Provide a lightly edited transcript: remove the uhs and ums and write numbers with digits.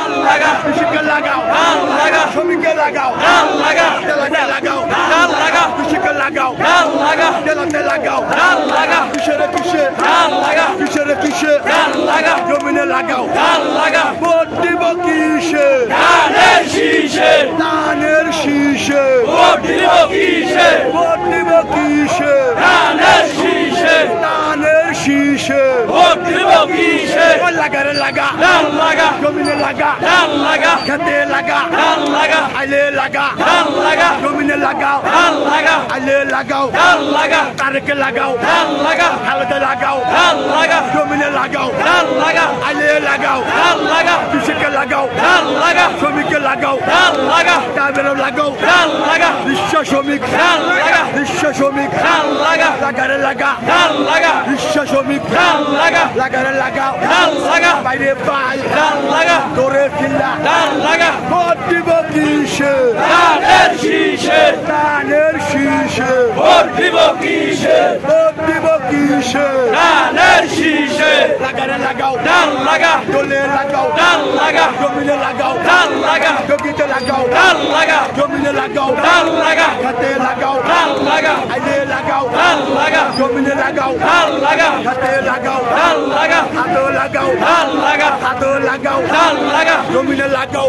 ধান লাগা কৃষিকে লাগাও ধান লাগা শ্রমিককে লাগাও ধান লাগা তেলাতে লাগাও ধান লাগা কৃষিকে লাগাও ধান লাগা তেলাতে লাগাও ধান লাগা কিসের কিসে ধান লাগা কিসের কিসে ধান লাগা জমিনে লাগাও ধান লাগা ভোট দিব কিসে ধানের শীষে ধানের শীষে ভোট দিব কিসে ভোট দিব কিসে ধানের শীষে ধানের শীষে ভোট দিব কিসে লাগারে লাগা ধান লাগা জমিনে লাগা ধান লাগা খেতে লাগা ধান লাগা আইলে লাগা ধান লাগা জমিনে লাগাও ধান লাগা আইলে লাগাও ধান লাগা তারেকে লাগাও ধান লাগা খালেতে লাগাও ধান লাগা জমিনে লাগাও ধান লাগা আইলে লাগাও ধান লাগা কৃষিকে লাগাও ধান লাগা শ্রমিককে লাগাও ধান লাগা তারপরে লাগাও ধান লাগা বিশ্ব শ্রমিক ধান লাগা বিশ্ব শ্রমিক ধান লাগা লাগারে লাগা ধান লাগা বিশ্ব শ্রমিক ধান লাগা লাগারে লাগাও ধান লাগা বাইরে পাই ধান লাগা দৌড়ে কিল্লা ধান লাগা ভোট দিব কিসে ধানের শীষে ধানের শীষে ভোট দিব কিসে ভোট দিব কিসে ধানের শীষে লাগারে লাগাও ধান লাগা দোলে লাগাও ধান লাগা জমিনে লাগাও ধান লাগা জমিতে লাগাও ধান লাগা জমিনে লাগাও ধান লাগা খাতে লাগাও ধান লাগা আইলে লাগাও ধান লাগা জমিনে লাগাও ধান লাগা খাতে লাগাও ধান লাগা হাতও লাগাও ধান লাগা হাতও লাগাও ধান লাগা জমিনে লাগাও